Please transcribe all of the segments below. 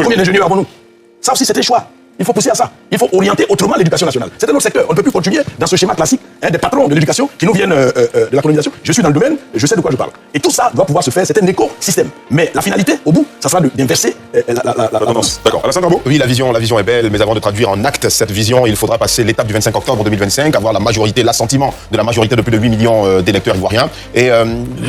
combien d'ingénieurs avons-nous? Ça aussi, c'était un choix. Il faut pousser à ça. Il faut orienter autrement l'éducation nationale. C'était notre secteur. On ne peut plus continuer dans ce schéma classique des patrons de l'éducation qui nous viennent de la colonisation. Je suis dans le domaine, je sais de quoi je parle. Et tout ça doit pouvoir se faire. C'est un écosystème. Mais la finalité, au bout, ça sera d'inverser la tendance. D'accord. Alassane Darboe? Oui, la vision est belle, mais avant de traduire en acte cette vision, il faudra passer l'étape du 25 octobre 2025, avoir la majorité, l'assentiment de la majorité de plus de 8 millions d'électeurs ivoiriens. Et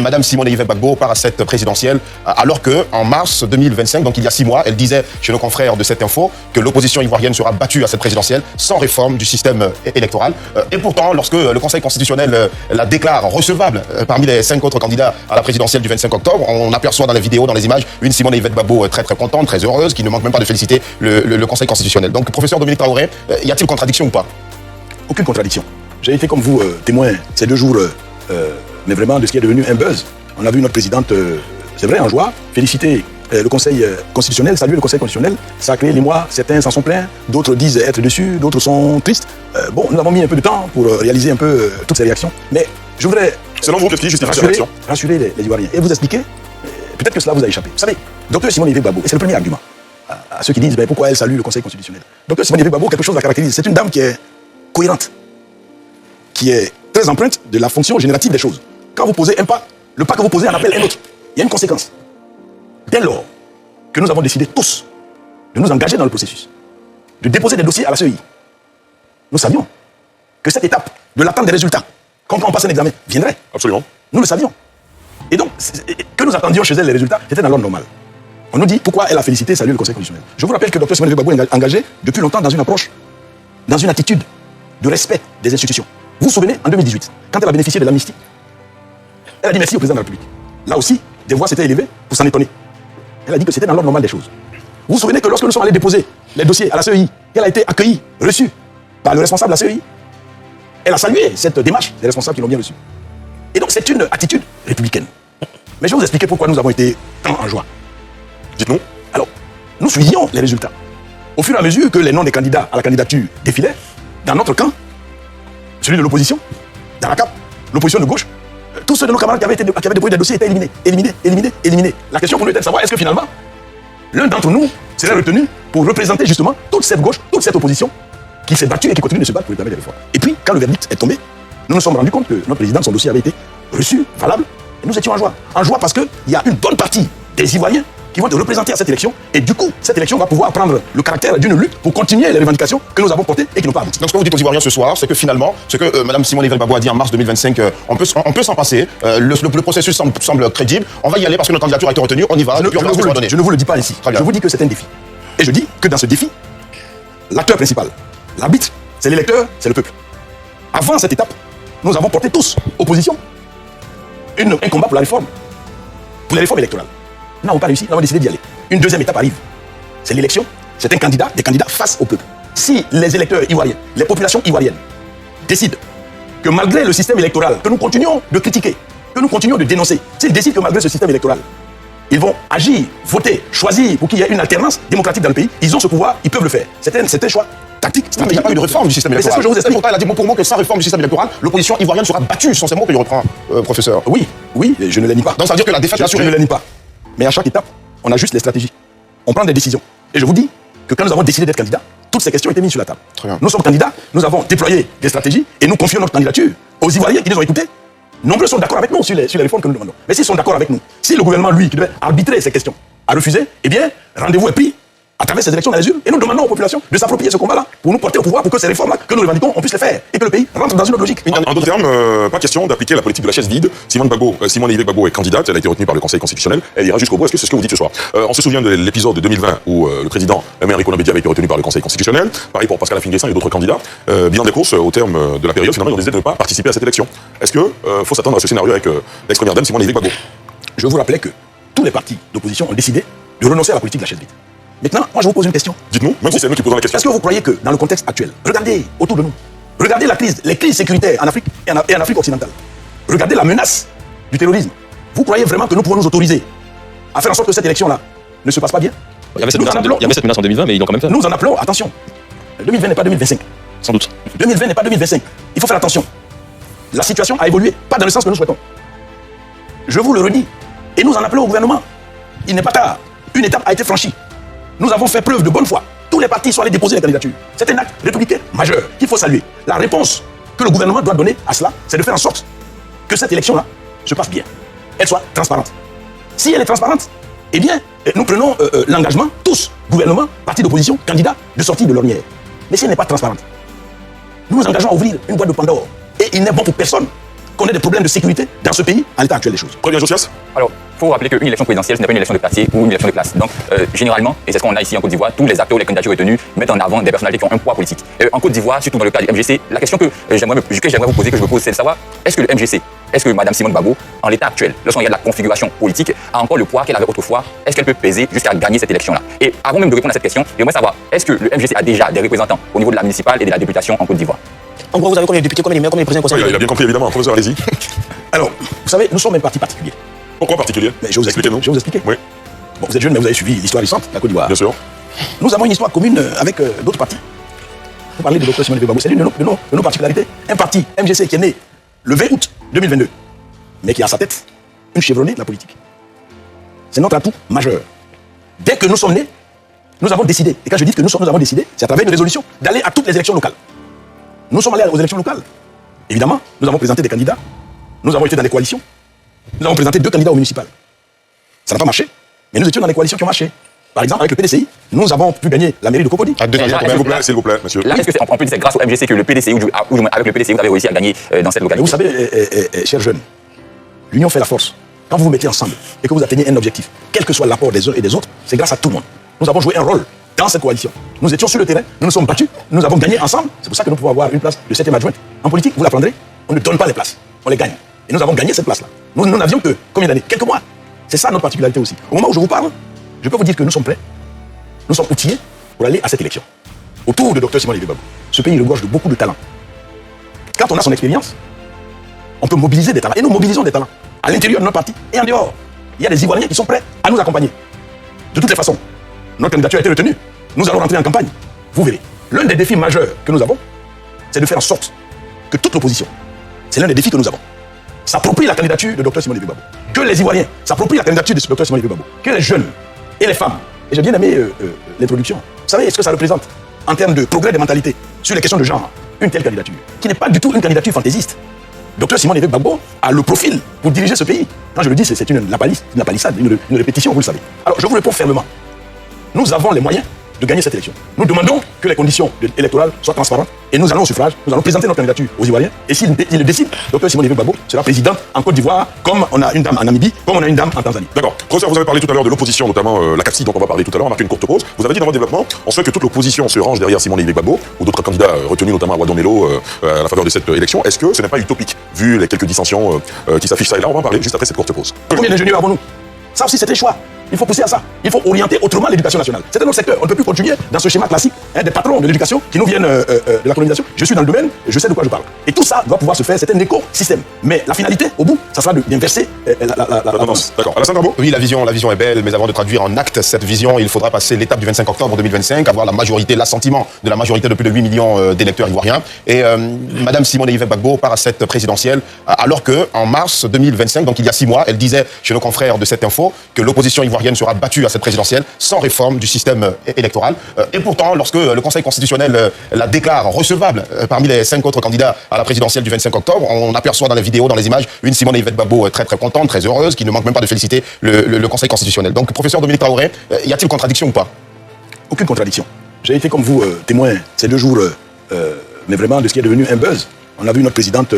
Madame Simone Yves Gbagbo part à cette présidentielle, alors qu'en mars 2025, donc il y a 6 mois, elle disait chez nos confrères de cette info que l'opposition ivoirienne sera battue à cette présidentielle sans réforme du système électoral. Et pourtant, lorsque le Conseil constitutionnel la déclare recevable parmi les 5 autres candidats à la présidentielle du 25 octobre, on aperçoit dans les vidéos, dans les images, une Simone Yvette Gbagbo très très contente, très heureuse, qui ne manque même pas de féliciter le Conseil constitutionnel. Donc, professeur Dominique Traoré, y a-t-il contradiction ou pas? Aucune contradiction. J'ai été comme vous témoin ces 2 jours, mais vraiment de ce qui est devenu un buzz. On a vu notre présidente, c'est vrai, en joie, féliciter le Conseil constitutionnel, saluer le Conseil constitutionnel. Ça a créé l'émoi, certains s'en sont plaints, d'autres disent être dessus, d'autres sont tristes. Bon, nous avons mis un peu de temps pour réaliser un peu toutes ces réactions, mais je voudrais, selon vous, qu'est-ce qui justifie ces réactions? Rassurer les Ivoiriens et vous expliquer, peut-être que cela vous a échappé. Vous savez, Dr Simone Yves Gbagbo, et c'est le premier argument à ceux qui disent pourquoi elle salue le Conseil constitutionnel. Dr Simone Yves Gbagbo, quelque chose la caractérise, c'est une dame qui est cohérente, qui est très empreinte de la fonction générative des choses. Quand vous posez un pas, le pas que vous posez en appelle un autre. Il y a une conséquence. Dès lors que nous avons décidé tous de nous engager dans le processus, de déposer des dossiers à la CEI, nous savions que cette étape de l'attente des résultats, quand on passe un examen, viendrait. Absolument. Nous le savions. Et donc, que nous attendions chez elle les résultats, c'était dans l'ordre normal. On nous dit pourquoi elle a félicité et salué le Conseil constitutionnel. Je vous rappelle que Dr Simone Gbagbo est engagé depuis longtemps dans une approche, dans une attitude de respect des institutions. Vous vous souvenez, en 2018, quand elle a bénéficié de l'amnistie, elle a dit merci au président de la République. Là aussi, des voix s'étaient élevées pour s'en étonner. Elle a dit que c'était dans l'ordre normal des choses. Vous vous souvenez que lorsque nous sommes allés déposer les dossiers à la CEI, elle a été accueillie, reçue par le responsable de la CEI, elle a salué cette démarche des responsables qui l'ont bien reçue. Et donc c'est une attitude républicaine. Mais je vais vous expliquer pourquoi nous avons été tant en joie. Dites-nous. Alors, nous suivions les résultats. Au fur et à mesure que les noms des candidats à la candidature défilaient, dans notre camp, celui de l'opposition, dans la CAP, l'opposition de gauche, tous ceux de nos camarades qui avaient déposé des dossiers étaient éliminés. La question pour nous était de savoir est-ce que finalement, l'un d'entre nous serait retenu pour représenter justement toute cette gauche, toute cette opposition qui s'est battue et qui continue de se battre pour réclamer des réformes. Et puis, quand le verdict est tombé, nous nous sommes rendus compte que notre président, son dossier avait été reçu, valable, et nous étions en joie. En joie parce qu'il y a une bonne partie des Ivoiriens qui vont te représenter à cette élection, et du coup, cette élection va pouvoir prendre le caractère d'une lutte pour continuer les revendications que nous avons portées et qui n'ont pas abouti. Donc ce que vous dites aux Ivoiriens ce soir, c'est que finalement, ce que Mme Simone Yves Gbagbo a dit en mars 2025, on peut s'en passer, le processus semble crédible, on va y aller parce que notre candidature a été retenue, on y va, je ne vous le dis pas ici, je vous dis que c'est un défi. Et je dis que dans ce défi, l'acteur principal, l'arbitre, c'est l'électeur, c'est le peuple. Avant cette étape, nous avons porté tous, opposition, un combat pour la réforme, pour les réformes électorales. Nous n'avons pas réussi, nous avons décidé d'y aller. Une deuxième étape arrive. C'est l'élection, c'est un candidat, des candidats face au peuple. Si les électeurs ivoiriens, les populations ivoiriennes décident que malgré le système électoral, que nous continuons de critiquer, que nous continuons de dénoncer, s'ils décident que malgré ce système électoral, ils vont agir, voter, choisir pour qu'il y ait une alternance démocratique dans le pays, ils ont ce pouvoir, ils peuvent le faire. C'est un choix tactique. Il n'y a pas eu de réforme du système électoral. C'est ce que je vous explique. Pourtant, elle a dit pour moi que sans réforme du système électoral, l'opposition ivoirienne sera battue. Ce sont ces mots que je reprends, professeur. Oui, je ne les nie pas. Donc ça veut dire que la défaite est assurée. Je ne les nie pas. Mais à chaque étape, on ajuste les stratégies. On prend des décisions. Et je vous dis que quand nous avons décidé d'être candidats, toutes ces questions étaient mises sur la table. Nous sommes candidats, nous avons déployé des stratégies et nous confions notre candidature aux Ivoiriens qui nous ont écoutés. Nombreux sont d'accord avec nous sur les réformes que nous demandons. Mais s'ils sont d'accord avec nous, si le gouvernement, lui, qui devait arbitrer ces questions, a refusé, eh bien, rendez-vous est pris à travers ces élections dans les urnes et nous demandons aux populations de s'approprier ce combat-là pour nous porter au pouvoir pour que ces réformes-là que nous revendiquons, on puisse les faire et que le pays rentre dans une autre logique. En d'autres termes, pas question d'appliquer la politique de la chaise vide. Simone Yves Gbagbo est candidate, elle a été retenue par le Conseil constitutionnel, elle ira jusqu'au bout. Est-ce que c'est ce que vous dites ce soir? On se souvient de l'épisode de 2020 où le président Enrico Nobedi avait été retenu par le Conseil constitutionnel. Pareil pour Pascal Afin-Guessin et d'autres candidats. Bilan des courses, au terme de la période, finalement, ils ont décidé de ne pas participer à cette élection. Est-ce que faut s'attendre à ce scénario avec l'ex-première dame Simone Yves Gbagbo? Je vous rappelais que tous les partis d'opposition ont décidé de renoncer à la politique de la chaise vide. Maintenant, moi je vous pose une question. Dites-nous, même si c'est nous qui posons la question. Est-ce que vous croyez que dans le contexte actuel, regardez autour de nous, regardez les crises sécuritaires en Afrique et en Afrique occidentale, regardez la menace du terrorisme, vous croyez vraiment que nous pouvons nous autoriser à faire en sorte que cette élection-là ne se passe pas bien? Il y avait cette menace en 2020, mais ils l'ont quand même fait. Nous en appelons, attention, 2020 n'est pas 2025. Sans doute. 2020 n'est pas 2025. Il faut faire attention. La situation a évolué, pas dans le sens que nous souhaitons. Je vous le redis. Et nous en appelons au gouvernement. Il n'est pas tard. Une étape a été franchie. nous avons fait preuve de bonne foi. Tous les partis sont allés déposer les candidatures. C'est un acte républicain majeur qu'il faut saluer. La réponse que le gouvernement doit donner à cela, c'est de faire en sorte que cette élection-là se passe bien. Elle soit transparente. Si elle est transparente, eh bien, nous prenons l'engagement, tous, gouvernement, partis d'opposition, candidats, de sortir de l'ornière. Mais si elle n'est pas transparente, nous nous engageons à ouvrir une boîte de Pandore. Et il n'est bon pour personne qu'on ait des problèmes de sécurité dans ce pays à l'état actuel des choses. Très bien, Josias. Alors, il faut rappeler qu'une élection présidentielle, ce n'est pas une élection de quartier ou une élection de classe. Donc, généralement, et c'est ce qu'on a ici en Côte d'Ivoire, tous les acteurs ou les candidatures retenues mettent en avant des personnalités qui ont un poids politique. En Côte d'Ivoire, surtout dans le cas du MGC, la question que j'aimerais vous poser, que je me pose, c'est de savoir, est-ce que le MGC, est-ce que Mme Simone Gbagbo, en l'état actuel, lorsqu'on regarde la configuration politique, a encore le poids qu'elle avait autrefois? Est-ce qu'elle peut peser jusqu'à gagner cette élection-là? Et avant même de répondre à cette question, j'aimerais savoir, est-ce que le MGC a déjà des représentants au niveau de la municipale et de la députation en Côte d'Ivoire? En gros, vous avez combien de députés, combien de maires, combien de présidents conseils? Il a bien compris, évidemment. Professeur, allez-y. Alors, vous savez, nous sommes un parti particulier. Pourquoi particulier? Mais je vais vous expliquer. Expliquez-nous. Je vais vous expliquer. Oui, Bon, vous êtes jeune, mais vous avez suivi l'histoire récente de la Côte d'Ivoire. bien sûr. Nous avons une histoire commune avec d'autres partis. Vous parlez de Dr Simone Gbagbo, c'est l'une de nos particularités. Un parti, MGC, qui est né le 20 août 2022, mais qui a à sa tête une chevronnée de la politique. C'est notre atout majeur. Dès que nous sommes nés, nous avons décidé, et quand je dis que nous avons décidé, c'est à travers une résolution, d'aller à toutes les élections locales. Nous sommes allés aux élections locales. Évidemment, nous avons présenté des candidats, nous avons été dans les coalitions, nous avons présenté 2 candidats au municipal. Ça n'a pas marché, mais nous étions dans les coalitions qui ont marché. Par exemple, avec le PDCI, nous avons pu gagner la mairie de Cocody. S'il vous plaît, monsieur. Là, est-ce que on peut dire que c'est grâce au MGC que le PDCI, ou du moins avec le PDCI, vous avez réussi à gagner dans cette Mais localité? vous savez, chers jeunes, l'union fait la force. Quand vous vous mettez ensemble et que vous atteignez un objectif, quel que soit l'apport des uns et des autres, c'est grâce à tout le monde. Nous avons joué un rôle dans cette coalition. Nous étions sur le terrain, nous nous sommes battus, nous avons gagné ensemble. C'est pour ça que nous pouvons avoir une place de 7e adjointe. En politique, vous l'apprendrez, on ne donne pas les places, on les gagne. Et nous avons gagné cette place-là. Nous n'avions que combien d'années? Quelques mois. C'est ça notre particularité aussi. Au moment où je vous parle, je peux vous dire que nous sommes prêts, nous sommes outillés pour aller à cette élection. Autour de Dr Simone Gbagbo, ce pays regorge de beaucoup de talents. Quand on a son expérience, on peut mobiliser des talents. Et nous mobilisons des talents à l'intérieur de notre parti et en dehors. Il y a des Ivoiriens qui sont prêts à nous accompagner. De toutes les façons, notre candidature a été retenue. Nous allons rentrer en campagne. Vous verrez. L'un des défis majeurs que nous avons, c'est de faire en sorte que toute l'opposition, c'est l'un des défis que nous avons, s'approprie la candidature de Dr Simone Gbagbo. Que les Ivoiriens s'approprient la candidature de Dr Simone Gbagbo. Que les jeunes et les femmes. Et j'ai bien aimé l'introduction. Vous savez ce que ça représente en termes de progrès des mentalités sur les questions de genre, une telle candidature, qui n'est pas du tout une candidature fantaisiste. Dr Simone Gbagbo a le profil pour diriger ce pays. Quand je le dis, c'est une palissade, une répétition, vous le savez. Alors, je vous réponds fermement. Nous avons les moyens de gagner cette élection. Nous demandons que les conditions électorales soient transparentes et nous allons au suffrage, nous allons présenter notre candidature aux Ivoiriens. Et s'il le décide, Dr Simone Gbagbo sera président en Côte d'Ivoire, comme on a une dame en Namibie, comme on a une dame en Tanzanie. D'accord. Professeur, vous avez parlé tout à l'heure de l'opposition, notamment la CAPSI dont on va parler tout à l'heure. On a marqué une courte pause. Vous avez dit dans votre développement, on souhaite que toute l'opposition se range derrière Simone Gbagbo ou d'autres candidats retenus, notamment à Ouadonelo, à la faveur de cette élection. Est-ce que ce n'est pas utopique, vu les quelques dissensions qui s'affichent ça et là? On va en parler juste après cette courte pause. Combien d'ingénieurs avons-nous? Ça aussi, c'est un choix. Il faut pousser à ça. Il faut orienter autrement l'éducation nationale. C'est un autre secteur. On ne peut plus continuer dans ce schéma classique des patrons de l'éducation qui nous viennent de la colonisation. Je suis dans le domaine, je sais de quoi je parle. Et tout ça doit pouvoir se faire. C'est un écosystème. Mais la finalité, au bout, ça sera d'inverser la tendance. D'accord. Alassane Drambo? Oui, la vision est belle, mais avant de traduire en acte cette vision, il faudra passer l'étape du 25 octobre 2025, avoir la majorité, l'assentiment de la majorité de plus de 8 millions d'électeurs ivoiriens. Et Mme Simone Gbagbo part à cette présidentielle, alors qu'en mars 2025, donc il y a 6 mois, elle disait chez nos confrères de cette info que l'opposition ivoirienne sera battue à cette présidentielle sans réforme du système électoral. Et pourtant, lorsque le Conseil constitutionnel la déclare recevable parmi les 5 autres candidats à la présidentielle du 25 octobre, on aperçoit dans les vidéos, dans les images, une Simone Gbagbo très très contente, très heureuse, qui ne manque même pas de féliciter le Conseil constitutionnel. Donc, professeur Dominique Traoré, y a-t-il contradiction ou pas? Aucune contradiction. J'ai été comme vous témoin ces 2 jours, mais vraiment de ce qui est devenu un buzz. On a vu notre présidente,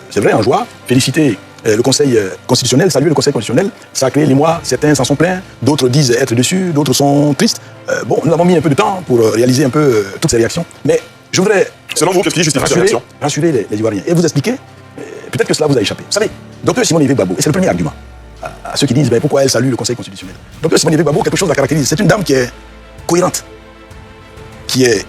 c'est vrai, en joie, féliciter le Conseil constitutionnel, saluer le Conseil constitutionnel. Ça a créé l'émoi, certains s'en sont plaints, d'autres disent être déçus, d'autres sont tristes. Bon, nous avons mis un peu de temps pour réaliser un peu toutes ces réactions. Mais je voudrais... Selon vous, qu'est-ce qui justifie cette réaction? Rassurer les Ivoiriens et vous expliquer, peut-être que cela vous a échappé. Vous savez, Dr Simone Gbagbo, et c'est le premier argument, à ceux qui disent pourquoi elle salue le Conseil constitutionnel. Dr Simone Gbagbo, quelque chose la caractérise. C'est une dame qui est cohérente, qui est